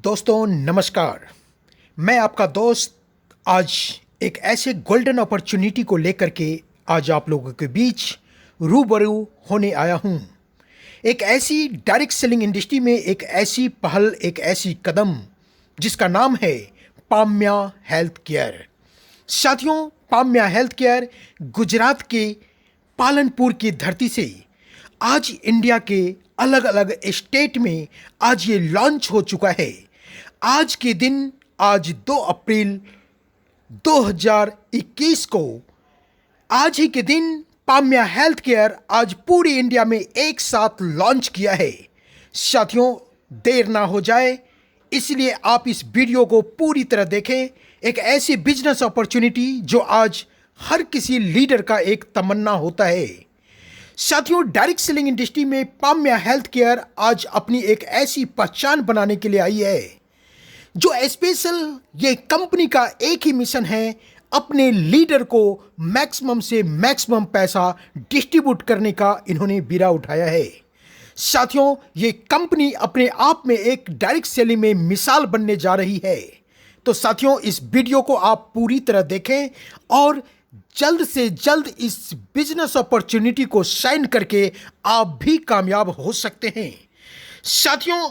दोस्तों नमस्कार। मैं आपका दोस्त आज एक ऐसे गोल्डन अपॉर्चुनिटी को लेकर के आज आप लोगों के बीच रूबरू होने आया हूं। एक ऐसी डायरेक्ट सेलिंग इंडस्ट्री में एक ऐसी पहल, एक ऐसी कदम जिसका नाम है पाम्या हेल्थ केयर। साथियों, पाम्या हेल्थ केयर गुजरात के पालनपुर की धरती से आज इंडिया के अलग अलग स्टेट में आज ये लॉन्च हो चुका है। आज के दिन, आज 2 अप्रैल 2021 को, आज ही के दिन पाम्या हेल्थ केयर आज पूरी इंडिया में एक साथ लॉन्च किया है। साथियों, देर ना हो जाए इसलिए आप इस वीडियो को पूरी तरह देखें। एक ऐसी बिजनेस अपॉर्चुनिटी जो आज हर किसी लीडर का एक तमन्ना होता है। साथियों, डायरेक्ट सेलिंग इंडस्ट्री में पाम्या हेल्थ केयर आज अपनी एक ऐसी पहचान बनाने के लिए आई है जो स्पेशल, ये कंपनी का एक ही मिशन है, अपने लीडर को मैक्सिमम से मैक्सिमम पैसा डिस्ट्रीब्यूट करने का इन्होंने बीड़ा उठाया है। साथियों, ये कंपनी अपने आप में एक डायरेक्ट सेलिंग में मिसाल बनने जा रही है। तो साथियों, इस वीडियो को आप पूरी तरह देखें और जल्द से जल्द इस बिजनेस अपॉर्चुनिटी को साइन करके आप भी कामयाब हो सकते हैं। साथियों,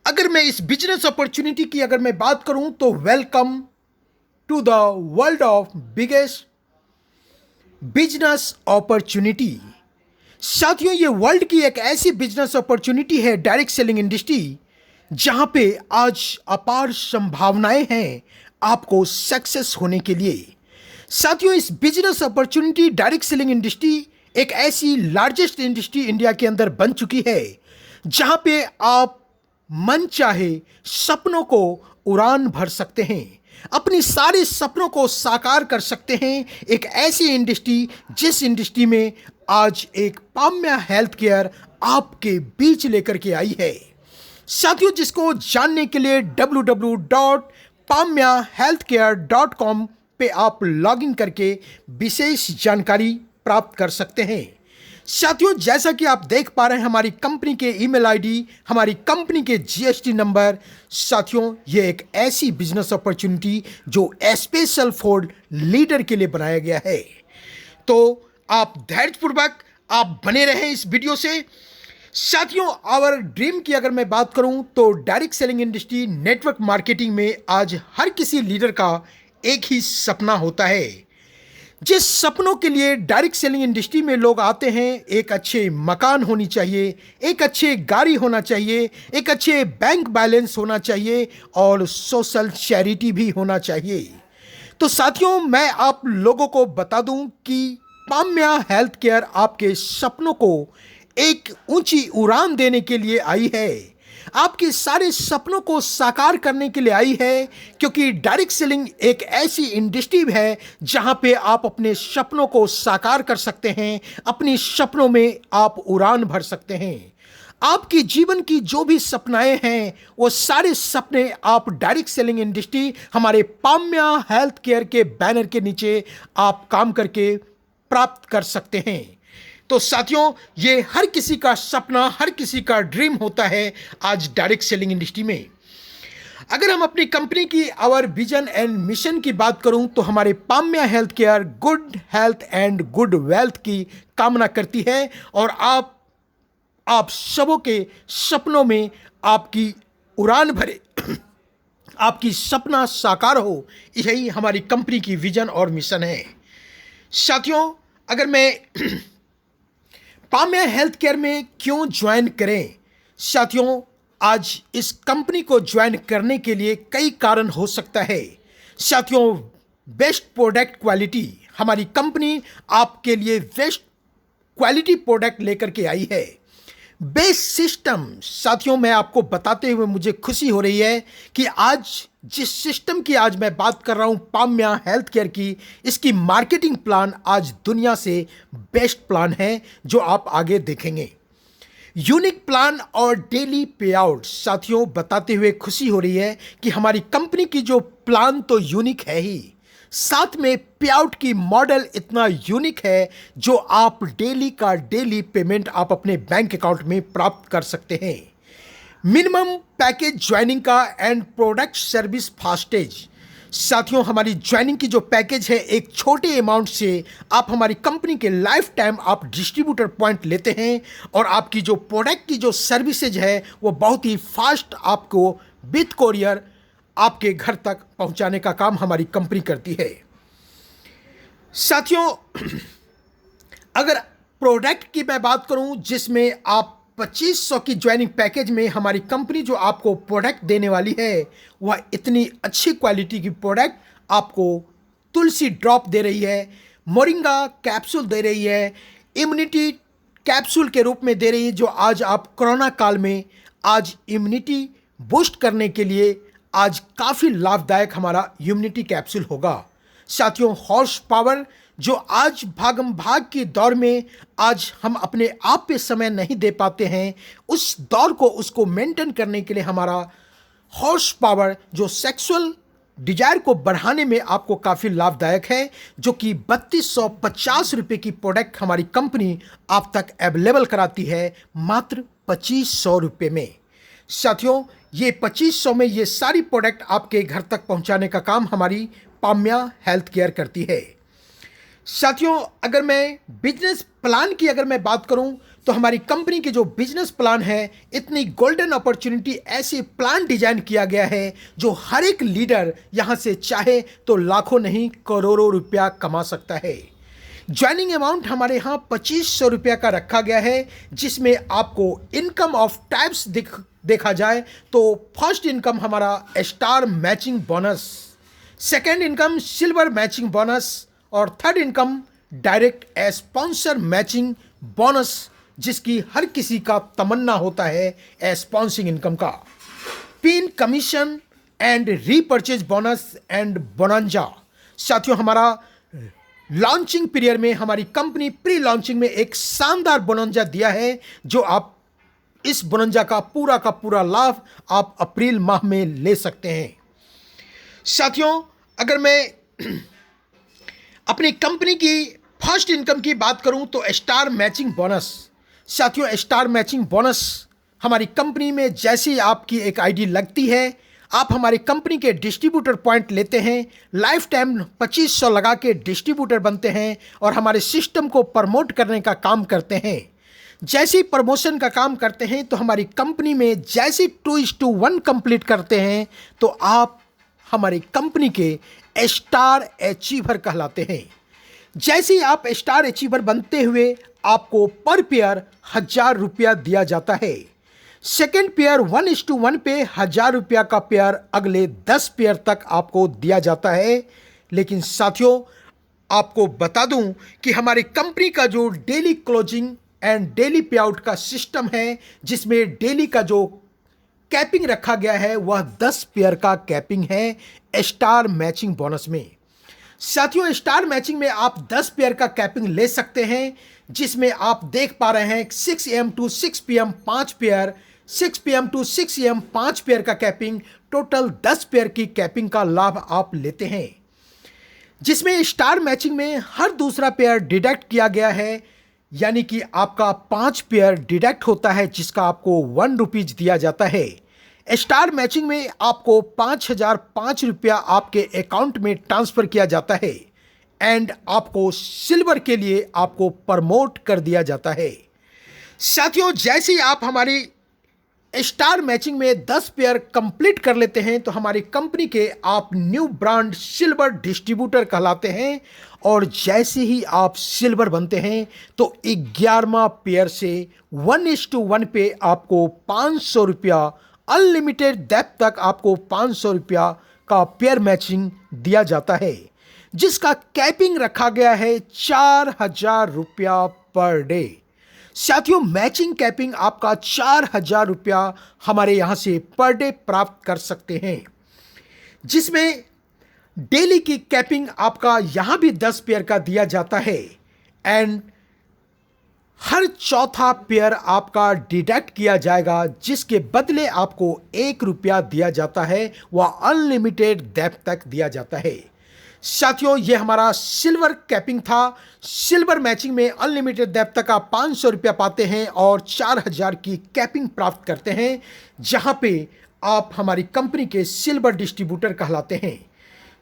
अगर मैं इस बिजनेस अपॉर्चुनिटी की अगर मैं बात करूं तो welcome to the world of biggest business opportunity. साथियों, ये वर्ल्ड की एक ऐसी बिजनेस अपॉर्चुनिटी है डायरेक्ट सेलिंग इंडस्ट्री जहां पे आज अपार संभावनाएं हैं आपको सक्सेस होने के लिए। साथियों, इस business opportunity direct selling industry एक ऐसी लार्जेस्ट इंडस्ट्री इंडिया के अंदर बन चुकी है जहां पे आप मन चाहे सपनों को उड़ान भर सकते हैं, अपनी सारे सपनों को साकार कर सकते हैं। एक ऐसी इंडस्ट्री जिस इंडस्ट्री में आज एक पाम्या हेल्थ केयर आपके बीच लेकर के आई है। साथियों, जिसको जानने के लिए www.pamyahealthcare.com पे आप लॉगिन करके विशेष जानकारी प्राप्त कर सकते हैं। साथियों, जैसा कि आप देख पा रहे हैं हमारी कंपनी के ईमेल आईडी, हमारी कंपनी के जीएसटी नंबर। साथियों, ये एक ऐसी बिजनेस अपॉर्चुनिटी जो स्पेशल फॉर लीडर के लिए बनाया गया है। तो आप धैर्यपूर्वक आप बने रहें इस वीडियो से। साथियों, आवर ड्रीम की अगर मैं बात करूं तो direct selling industry network marketing में आज हर किसी लीडर का एक ही सपना होता है। जिस सपनों के लिए डायरेक्ट सेलिंग इंडस्ट्री में लोग आते हैं, एक अच्छे मकान होनी चाहिए, एक अच्छे गाड़ी होना चाहिए, एक अच्छे बैंक बैलेंस होना चाहिए और सोशल चैरिटी भी होना चाहिए। तो साथियों, मैं आप लोगों को बता दूं कि पाम्या हेल्थ केयर आपके सपनों को एक ऊंची उड़ान देने के लिए आई है, आपके सारे सपनों को साकार करने के लिए आई है। क्योंकि डायरेक्ट सेलिंग एक ऐसी इंडस्ट्री है जहां पे आप अपने सपनों को साकार कर सकते हैं, अपनी सपनों में आप उड़ान भर सकते हैं। आपकी जीवन की जो भी सपनाएं हैं वो सारे सपने आप डायरेक्ट सेलिंग इंडस्ट्री हमारे पाम्या हेल्थ केयर के बैनर के नीचे आप काम करके प्राप्त कर सकते हैं। तो साथियों, ये हर किसी का सपना, हर किसी का ड्रीम होता है आज डायरेक्ट सेलिंग इंडस्ट्री में। अगर हम अपनी कंपनी की आवर विजन एंड मिशन की बात करूं तो हमारे पाम्या health care good health and good wealth की कामना करती है और आप सबों के सपनों में आपकी उड़ान भरे, आपकी सपना साकार हो, यही हमारी कंपनी की विजन और मिशन है। साथियों, अगर मैं पाम्या हेल्थ केयर में क्यों ज्वाइन करें? साथियों, आज इस कंपनी को ज्वाइन करने के लिए कई कारण हो सकता है। साथियों, बेस्ट प्रोडक्ट क्वालिटी, हमारी कंपनी आपके लिए बेस्ट क्वालिटी प्रोडक्ट लेकर के आई है। बेस्ट सिस्टम, साथियों, मैं आपको बताते हुए मुझे खुशी हो रही है कि आज जिस सिस्टम की आज मैं बात कर रहा हूं पाम्या हेल्थ केयर की, इसकी मार्केटिंग प्लान आज दुनिया से बेस्ट प्लान है जो आप आगे देखेंगे। यूनिक प्लान और डेली पे आउट, साथियों, बताते हुए खुशी हो रही है कि हमारी कंपनी की जो प्लान तो यूनिक है ही, साथ में पे आउट की मॉडल इतना यूनिक है जो आप डेली का डेली पेमेंट आप अपने बैंक अकाउंट में प्राप्त कर सकते हैं। मिनिमम पैकेज ज्वाइनिंग का एंड प्रोडक्ट सर्विस फास्टेज। साथियों, हमारी ज्वाइनिंग की जो पैकेज है, एक छोटे अमाउंट से आप हमारी कंपनी के लाइफ टाइम आप डिस्ट्रीब्यूटर पॉइंट लेते हैं और आपकी जो प्रोडक्ट की जो सर्विसेज है वो बहुत ही फास्ट आपको विथ कोरियर आपके घर तक पहुंचाने का काम हमारी कंपनी करती है। साथियों, अगर प्रोडक्ट की मैं बात करूं जिसमें आप 2500 की ज्वाइनिंग पैकेज में हमारी कंपनी जो आपको प्रोडक्ट देने वाली है वह इतनी अच्छी क्वालिटी की प्रोडक्ट आपको तुलसी ड्रॉप दे रही है, मोरिंगा कैप्सूल दे रही है, इम्यूनिटी कैप्सूल के रूप में दे रही है, जो आज आप कोरोना काल में आज इम्यूनिटी बूस्ट करने के लिए आज काफ़ी लाभदायक हमारा इम्यूनिटी कैप्सूल होगा। साथियों, हॉर्स पावर जो आज भागम भाग के दौर में आज हम अपने आप पे समय नहीं दे पाते हैं, उस दौर को उसको मेंटेन करने के लिए हमारा हॉर्स पावर जो सेक्सुअल डिजायर को बढ़ाने में आपको काफ़ी लाभदायक है, जो कि 3250 रुपये की प्रोडक्ट हमारी कंपनी आप तक अवेलेबल कराती है मात्र 2500 रुपये में। साथियों, ये 2500 में ये सारी प्रोडक्ट आपके घर तक पहुंचाने का काम हमारी पाम्या हेल्थ केयर करती है। साथियों, अगर मैं बिजनेस प्लान की अगर मैं बात करूं तो हमारी कंपनी की जो बिजनेस प्लान है, इतनी गोल्डन अपॉर्चुनिटी, ऐसे प्लान डिजाइन किया गया है जो हर एक लीडर यहां से चाहे तो लाखों नहीं करोड़ों रुपया कमा सकता है। ज्वाइनिंग अमाउंट हमारे यहाँ 2500 रुपया का रखा गया है, जिसमें आपको इनकम ऑफ टाइप्स देखा जाए तो फर्स्ट इनकम हमारा star matching bonus, second income silver matching bonus और third income direct sponsor matching bonus, जिसकी हर किसी का तमन्ना होता है स्पॉन्सिंग इनकम का। Pin commission and repurchase bonus and bonanza. साथियों, हमारा लॉन्चिंग पीरियड में हमारी कंपनी प्री लॉन्चिंग में एक शानदार बोनांजा दिया है, जो आप इस बोनांजा का पूरा लाभ आप अप्रैल माह में ले सकते हैं। साथियों, अगर मैं अपनी कंपनी की फर्स्ट इनकम की बात करूं तो स्टार मैचिंग बोनस। साथियों, स्टार मैचिंग बोनस हमारी कंपनी में जैसे ही आपकी एक आईडी लगती है, आप हमारी कंपनी के डिस्ट्रीब्यूटर पॉइंट लेते हैं, लाइफ टाइम 2500 लगा के डिस्ट्रीब्यूटर बनते हैं और हमारे सिस्टम को प्रमोट करने का काम करते हैं। जैसे ही प्रमोशन का काम करते हैं तो हमारी कंपनी में जैसे 2:1 कंप्लीट करते हैं तो आप हमारी कंपनी के स्टार अचीवर कहलाते हैं। जैसे ही आप स्टार अचीवर बनते हुए आपको पर पेयर 1000 रुपया दिया जाता है। सेकेंड पेयर 1:1 पे 1000 रुपया का पेयर अगले 10 पेयर तक आपको दिया जाता है। लेकिन साथियों, आपको बता दूं कि हमारी कंपनी का जो डेली क्लोजिंग एंड डेली पे आउट का सिस्टम है, जिसमें डेली का जो कैपिंग रखा गया है वह 10 पेयर का कैपिंग है स्टार मैचिंग बोनस में। साथियों, स्टार मैचिंग में आप 10 पेयर का कैपिंग ले सकते हैं, जिसमें आप देख पा रहे हैं 6 AM to 6 PM 5 pair, 6 PM to 6 AM 5 pair का कैपिंग, टोटल 10 पेयर की कैपिंग का लाभ आप लेते हैं, जिसमें स्टार मैचिंग में हर दूसरा पेयर डिडक्ट किया गया है, यानी कि आपका 5 पेयर डिडक्ट होता है, जिसका आपको 1 रुपीज दिया जाता है। स्टार मैचिंग में आपको 5005 रुपया आपके अकाउंट में ट्रांसफ़र किया जाता है एंड आपको सिल्वर के लिए आपको प्रमोट कर दिया जाता है। साथियों, जैसे ही आप हमारी स्टार मैचिंग में 10 पेयर कंप्लीट कर लेते हैं तो हमारी कंपनी के आप न्यू ब्रांड सिल्वर डिस्ट्रीब्यूटर कहलाते हैं, और जैसे ही आप सिल्वर बनते हैं तो 11वां पेयर से 1:1 पे आपको 500 रुपया अनलिमिटेड डेप्थ तक आपको 500 रुपया का पेयर मैचिंग दिया जाता है, जिसका कैपिंग रखा गया है 4000 रुपया पर डे। साथियों, मैचिंग कैपिंग आपका 4000 रुपया हमारे यहाँ से पर डे प्राप्त कर सकते हैं, जिसमें डेली की कैपिंग आपका यहाँ भी 10 पेयर का दिया जाता है एंड हर चौथा पेयर आपका डिडक्ट किया जाएगा, जिसके बदले आपको 1 रुपया दिया जाता है, वह अनलिमिटेड डेप्थ तक दिया जाता है। साथियों, ये हमारा सिल्वर कैपिंग था। सिल्वर मैचिंग में अनलिमिटेड डेप्थ तक आप 500 रुपया पाते हैं और 4000 की कैपिंग प्राप्त करते हैं, जहां पे आप हमारी कंपनी के सिल्वर डिस्ट्रीब्यूटर कहलाते हैं।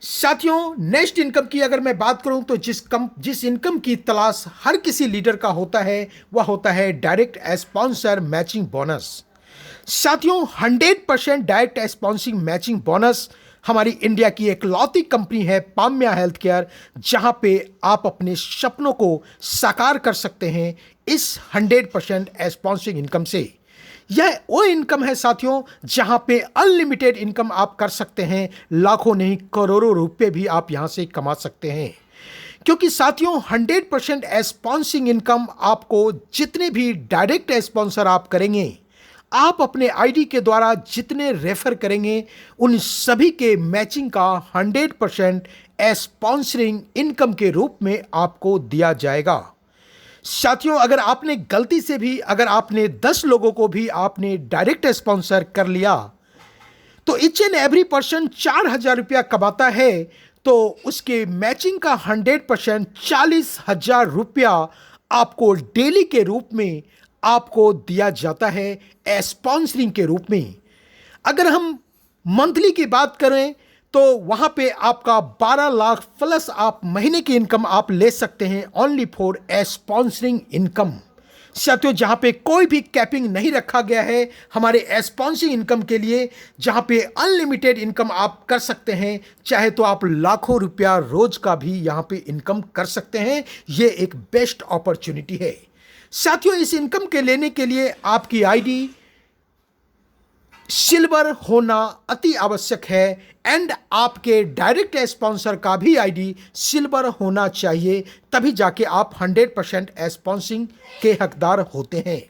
साथियों, नेक्स्ट इनकम की अगर मैं बात करूं तो जिस इनकम की तलाश हर किसी लीडर का होता है वह होता है डायरेक्ट स्पॉन्सर मैचिंग बोनस। साथियों, 100% डायरेक्ट स्पॉन्सिंग मैचिंग बोनस हमारी इंडिया की एक लौती कंपनी है पाम्या हेल्थ केयर, जहां पे आप अपने सपनों को साकार कर सकते हैं इस 100% स्पॉन्सिंग इनकम से। यह वो इनकम है साथियों जहां पे अनलिमिटेड इनकम आप कर सकते हैं, लाखों नहीं करोड़ों रुपए भी आप यहां से कमा सकते हैं। क्योंकि साथियों 100% स्पॉन्सिंग इनकम आपको जितने भी डायरेक्ट स्पॉन्सर आप करेंगे, आप अपने आईडी के द्वारा जितने रेफर करेंगे उन सभी के मैचिंग का 100% स्पॉन्सरिंग इनकम के रूप में आपको दिया जाएगा। साथियों, अगर आपने गलती से भी अगर आपने 10 लोगों को भी आपने डायरेक्ट स्पॉन्सर कर लिया तो ईच एंड एवरी पर्सन 4000 रुपया कमाता है, तो उसके मैचिंग का 100% 40,000 रुपया आपको डेली के रूप में आपको दिया जाता है स्पॉन्सरिंग के रूप में। अगर हम मंथली की बात करें तो वहां पे आपका 12 लाख प्लस आप महीने की इनकम आप ले सकते हैं ओनली फॉर स्पॉन्सरिंग इनकम। साथियों, जहां पे कोई भी कैपिंग नहीं रखा गया है हमारे स्पॉन्सरिंग इनकम के लिए, जहां पे अनलिमिटेड इनकम आप कर सकते हैं, चाहे तो आप लाखों रुपया रोज का भी यहां पे इनकम कर सकते हैं। ये एक बेस्ट अपॉर्चुनिटी है। साथियों, इस इनकम के लेने के लिए आपकी आईडी सिल्वर होना अति आवश्यक है एंड आपके डायरेक्ट स्पॉन्सर का भी आईडी सिल्वर होना चाहिए, तभी जाके आप 100% स्पॉन्सिंग के हकदार होते हैं।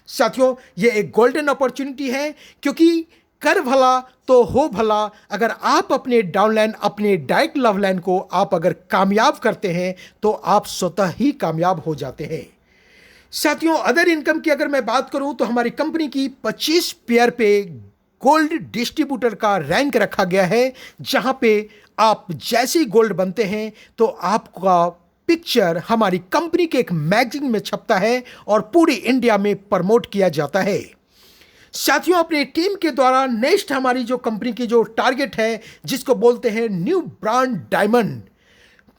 साथियों, ये एक गोल्डन अपॉर्चुनिटी है, क्योंकि कर भला तो हो भला। अगर आप अपने डाउनलाइन अपने डायरेक्ट लव लाइन को आप अगर कामयाब करते हैं तो आप स्वतः ही कामयाब हो जाते हैं। साथियों, अदर इनकम की अगर मैं बात करूं तो हमारी कंपनी की 25 पेयर पे गोल्ड डिस्ट्रीब्यूटर का रैंक रखा गया है, जहां पे आप जैसे ही गोल्ड बनते हैं तो आपका पिक्चर हमारी कंपनी के एक मैगजीन में छपता है और पूरी इंडिया में प्रमोट किया जाता है। साथियों, अपनी टीम के द्वारा नेक्स्ट हमारी जो कंपनी की जो टारगेट है जिसको बोलते हैं न्यू ब्रांड डायमंड,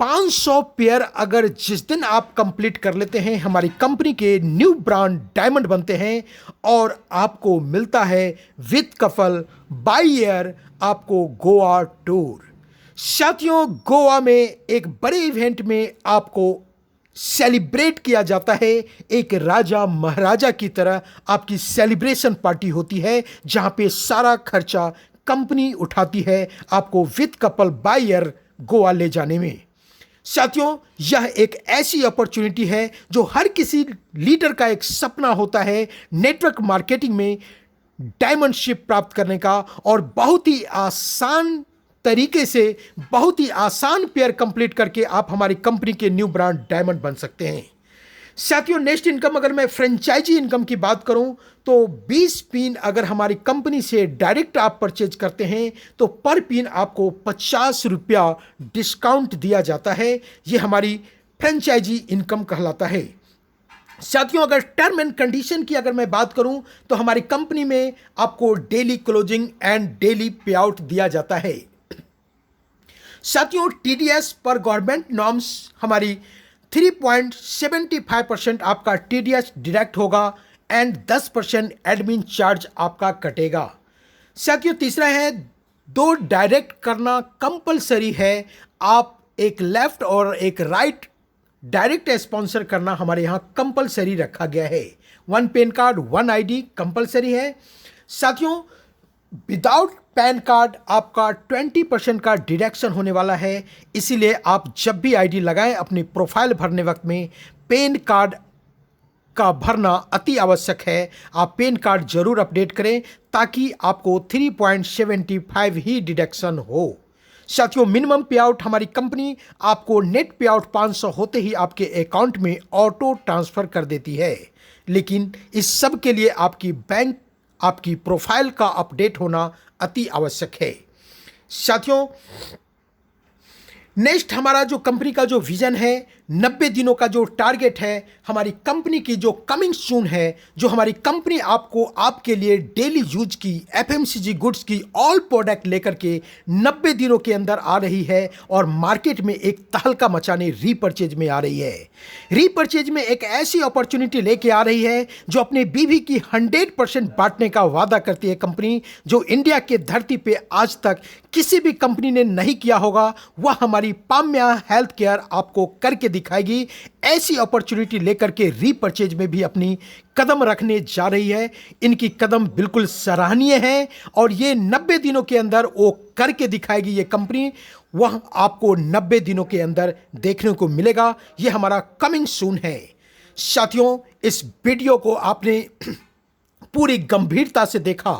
500 पेयर अगर जिस दिन आप कंप्लीट कर लेते हैं हमारी कंपनी के न्यू ब्रांड डायमंड बनते हैं और आपको मिलता है विद कपल बाय ईयर आपको गोवा टूर। साथियों, गोवा में एक बड़े इवेंट में आपको सेलिब्रेट किया जाता है, एक राजा महाराजा की तरह आपकी सेलिब्रेशन पार्टी होती है, जहां पे सारा खर्चा कंपनी उठाती है आपको with couple by year Goa ले जाने में। साथियों, यह एक ऐसी अपॉर्चुनिटी है जो हर किसी लीडर का एक सपना होता है, नेटवर्क मार्केटिंग में डायमंडशिप प्राप्त करने का, और बहुत ही आसान तरीके से बहुत ही आसान पेयर कंप्लीट करके आप हमारी कंपनी के न्यू ब्रांड डायमंड बन सकते हैं। साथियों, नेक्स्ट इनकम अगर मैं फ्रेंचाइजी इनकम की बात करूं तो 20 पिन अगर हमारी कंपनी से डायरेक्ट आप परचेज करते हैं तो पर पिन आपको 50 रुपया डिस्काउंट दिया जाता है। ये हमारी फ्रेंचाइजी इनकम कहलाता है। साथियों, अगर टर्म एंड कंडीशन की अगर मैं बात करूं तो हमारी कंपनी में आपको डेली क्लोजिंग एंड डेली पे आउट दिया जाता है। साथियों, टीडीएस पर गवर्नमेंट नॉर्म्स हमारी 3.75% आपका टीडीएस डायरेक्ट होगा एंड 10% एडमिन चार्ज आपका कटेगा। साथियों, तीसरा है 2 डायरेक्ट करना कंपलसरी है। आप एक लेफ्ट और एक राइट डायरेक्ट स्पॉन्सर करना हमारे यहाँ कंपलसरी रखा गया है। 1 पैन कार्ड 1 आईडी कंपलसरी है। साथियों, विदाउट पैन कार्ड आपका 20% का डिडक्शन होने वाला है, इसीलिए आप जब भी आईडी लगाएं अपनी प्रोफाइल भरने वक्त में पैन कार्ड का भरना अति आवश्यक है। आप पैन कार्ड जरूर अपडेट करें ताकि आपको 3.75 ही डिडक्शन हो। साथियों, मिनिमम पे आउट हमारी कंपनी आपको नेट पे आउट 500 होते ही आपके अकाउंट में ऑटो ट्रांसफर कर देती है, लेकिन इस सब के लिए आपकी बैंक आपकी प्रोफाइल का अपडेट होना अति आवश्यक है। साथियों, नेक्स्ट हमारा जो कंपनी का जो विजन है, 90 दिनों का जो टारगेट है, हमारी कंपनी की जो कमिंग सून है, जो हमारी कंपनी आपको आपके लिए डेली यूज की एफएमसीजी गुड्स की ऑल प्रोडक्ट लेकर के 90 दिनों के अंदर आ रही है और मार्केट में एक तहलका मचाने रीपर्चेज में आ रही है। रीपर्चेज में एक ऐसी अपॉर्चुनिटी लेके आ रही है जो अपने बीवी की 100% बांटने का वादा करती है कंपनी, जो इंडिया के धरती पे आज तक किसी भी कंपनी ने नहीं किया होगा, वह हमारी पाम्या हेल्थ केयर आपको करके दिखाएगी। ऐसी अपॉर्चुनिटी लेकर के रीपर्चेज में भी अपनी कदम रखने जा रही है। इनकी कदम बिल्कुल सराहनीय है और ये 90 दिनों के अंदर वो करके दिखाएगी। ये कंपनी वह आपको 90 दिनों के अंदर देखने को मिलेगा। ये हमारा कमिंग सून है। साथियों, इस वीडियो को आपने पूरी गंभीरता से देखा